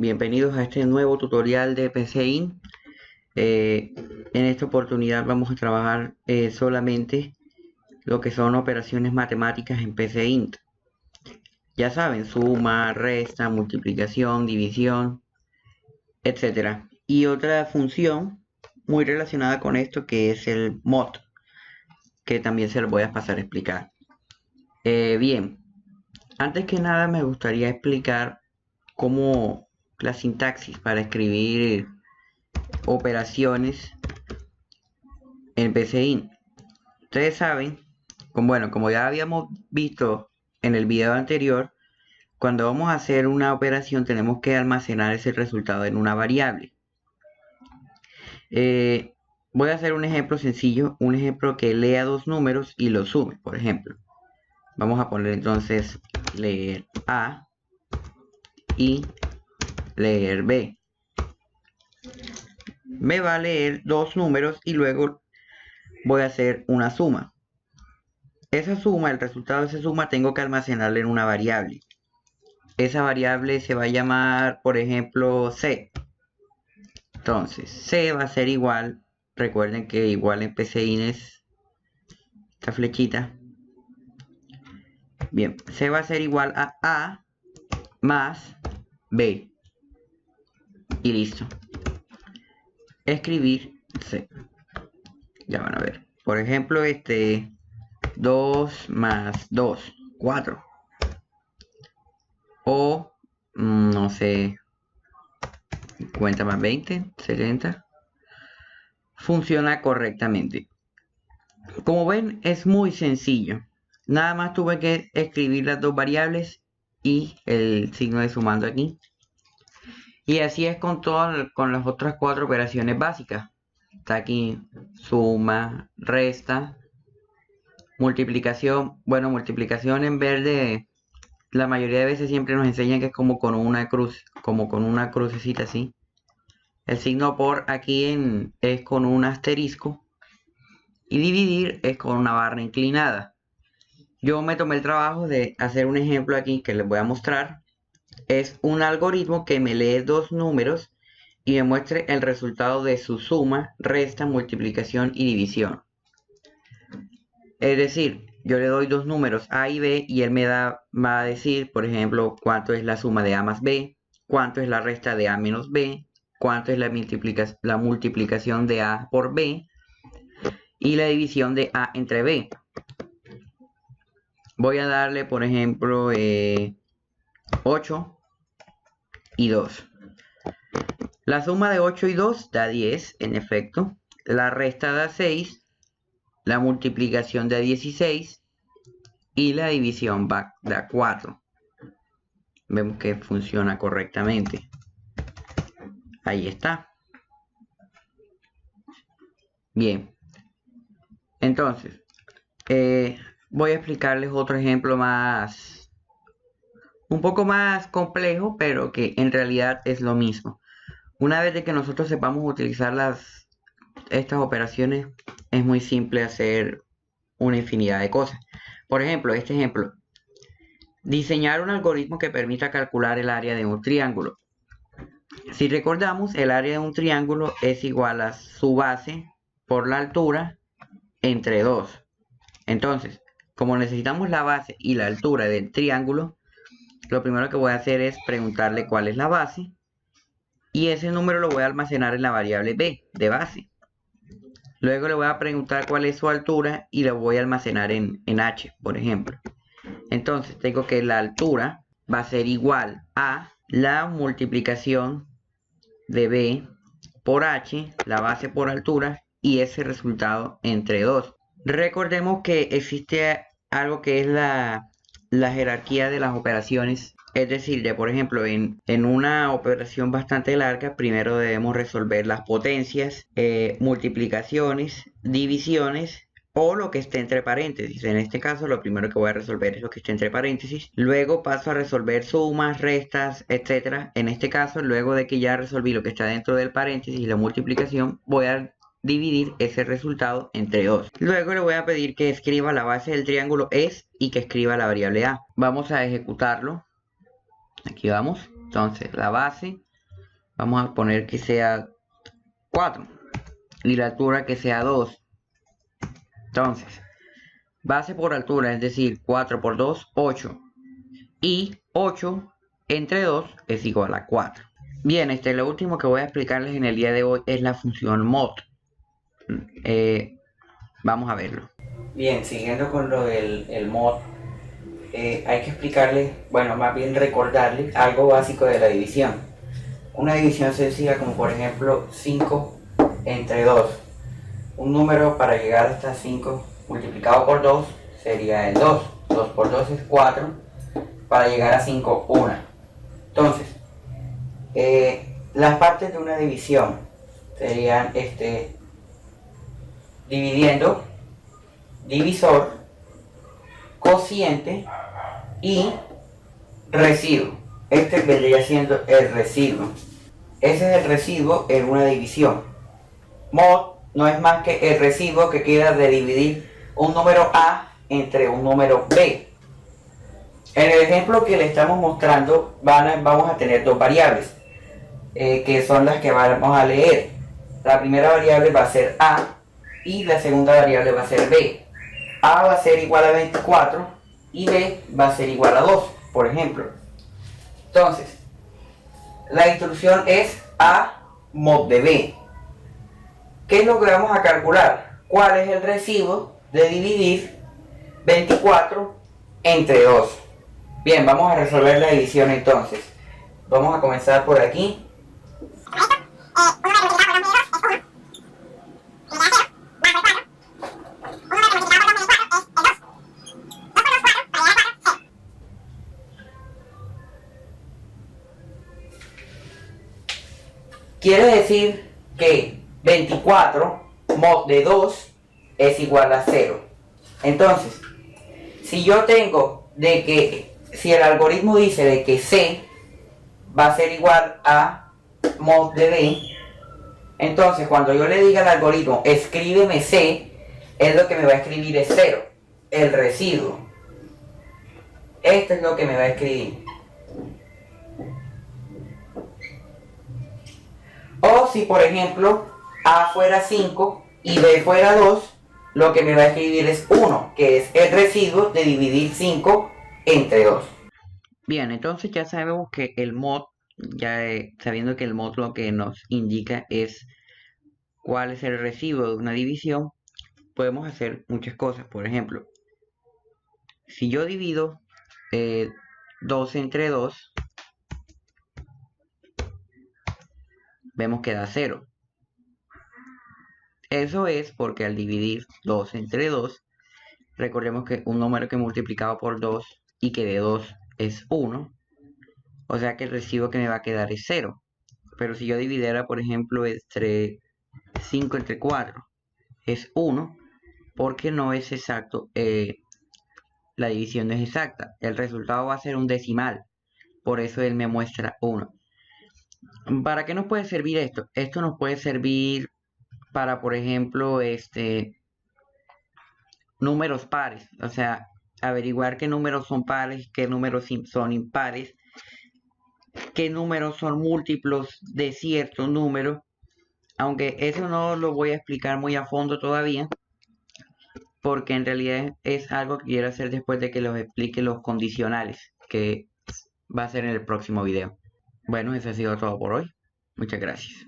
bienvenidos a este nuevo tutorial de PCInt. En esta oportunidad vamos a trabajar solamente lo que son operaciones matemáticas en PCInt. Ya saben, suma, resta, multiplicación, división, etcétera. Y otra función muy relacionada con esto que es el mod, que también se lo voy a pasar a explicar. Bien, antes que nada me gustaría explicar cómo la sintaxis para escribir operaciones en PCInt. Ustedes saben, como ya habíamos visto en el video anterior, cuando vamos a hacer una operación tenemos que almacenar ese resultado en una variable. Voy a hacer un ejemplo sencillo, un ejemplo que lea dos números y los sume. Por ejemplo, vamos a poner entonces leer A y leer B. Me va a leer dos números y luego voy a hacer una suma. Esa suma, el resultado de esa suma tengo que almacenarla en una variable. Esa variable se va a llamar, por ejemplo, C. Entonces, C va a ser igual, recuerden que igual en PCInt es esta flechita. Bien, C va a ser igual a A más B. Y listo. Escribir C. Ya van a ver. Por ejemplo, 2 más 2, 4. O, no sé, 50 más 20, 70. Funciona correctamente. Como ven, es muy sencillo. Nada más tuve que escribir las dos variables y el signo de sumando aquí. Y así es con las otras cuatro operaciones básicas. Está aquí suma, resta, multiplicación. Bueno, multiplicación en verde, la mayoría de veces siempre nos enseñan que es como con una cruz, como con una crucecita así. El signo por aquí es con un asterisco. Y dividir es con una barra inclinada. Yo me tomé el trabajo de hacer un ejemplo aquí que les voy a mostrar. Es un algoritmo que me lee dos números y me muestre el resultado de su suma, resta, multiplicación y división. Es decir, yo le doy dos números A y B y él va a decir, por ejemplo, cuánto es la suma de A más B, cuánto es la resta de A menos B, cuánto es la multiplicación de A por B y la división de A entre B. Voy a darle, por ejemplo, 8 y 2. La suma de 8 y 2 da 10, en efecto. La resta da 6. La multiplicación da 16. Y la división da 4. Vemos que funciona correctamente. Ahí está. Bien. Entonces, voy a explicarles otro ejemplo un poco más complejo, pero que en realidad es lo mismo. Una vez de que nosotros sepamos utilizar estas operaciones, es muy simple hacer una infinidad de cosas. Por ejemplo, este ejemplo. Diseñar un algoritmo que permita calcular el área de un triángulo. Si recordamos, el área de un triángulo es igual a su base por la altura entre 2. Entonces, como necesitamos la base y la altura del triángulo, lo primero que voy a hacer es preguntarle cuál es la base. Y ese número lo voy a almacenar en la variable b de base. Luego le voy a preguntar cuál es su altura y lo voy a almacenar en h, por ejemplo. Entonces tengo que la altura va a ser igual a la multiplicación de b por h, la base por altura, y ese resultado entre 2. Recordemos que existe algo que es la jerarquía de las operaciones. Es decir, por ejemplo, en una operación bastante larga, primero debemos resolver las potencias, multiplicaciones, divisiones o lo que esté entre paréntesis. En este caso, lo primero que voy a resolver es lo que esté entre paréntesis. Luego paso a resolver sumas, restas, etc. En este caso, luego de que ya resolví lo que está dentro del paréntesis y la multiplicación, voy a dividir ese resultado entre 2. Luego le voy a pedir que escriba la base del triángulo es y que escriba la variable a. Vamos a ejecutarlo. Aquí vamos. Entonces la base Vamos a poner que sea 4 y la altura que sea 2. Entonces, base por altura, es decir, 4 por 2, 8. Y 8 entre 2 es igual a 4. Bien, lo último que voy a explicarles en el día de hoy es la función mod. Vamos a verlo. Bien, siguiendo con lo del mod, hay que explicarles, bueno, más bien recordarles algo básico de la división. Una división sencilla como por ejemplo 5 entre 2. Un número para llegar hasta 5 multiplicado por 2 sería el 2. 2 por 2 es 4. Para llegar a 5, 1. Entonces, las partes de una división serían dividiendo, divisor, cociente y residuo. Este vendría siendo el residuo. Ese es el residuo en una división. Mod no es más que el residuo que queda de dividir un número A entre un número B. En el ejemplo que le estamos mostrando vamos a tener dos variables, que son las que vamos a leer. La primera variable va a ser A y la segunda variable va a ser B. A va a ser igual a 24 y B va a ser igual a 2, por ejemplo. Entonces, la instrucción es A mod de B. ¿Qué es lo que vamos a calcular? ¿Cuál es el residuo de dividir 24 entre 2? Bien, vamos a resolver la división entonces. Vamos a comenzar por aquí. Quiere decir que 24 mod de 2 es igual a 0. Entonces, si yo tengo de que, si el algoritmo dice de que C va a ser igual a mod de B, entonces cuando yo le diga al algoritmo escríbeme C, es lo que me va a escribir es 0, el residuo. Esto es lo que me va a escribir. O si por ejemplo A fuera 5 y B fuera 2, lo que me va a escribir es 1, que es el residuo de dividir 5 entre 2. Bien, entonces ya sabemos que el mod, sabiendo que el mod lo que nos indica es cuál es el residuo de una división, podemos hacer muchas cosas. Por ejemplo, si yo divido 2 entre 2, vemos que da 0. Eso es porque al dividir 2 entre 2, recordemos que un número que multiplicado por 2 y que de 2 es 1, o sea que el residuo que me va a quedar es 0. Pero si yo dividiera, por ejemplo, entre 5 entre 4, es 1, porque no es exacto, la división no es exacta. El resultado va a ser un decimal, por eso él me muestra 1. ¿Para qué nos puede servir esto? Esto nos puede servir para, por ejemplo, números pares, o sea, averiguar qué números son pares, qué números son impares, qué números son múltiplos de cierto número, aunque eso no lo voy a explicar muy a fondo todavía, porque en realidad es algo que quiero hacer después de que los explique los condicionales, que va a ser en el próximo video. Bueno, eso ha sido todo por hoy. Muchas gracias.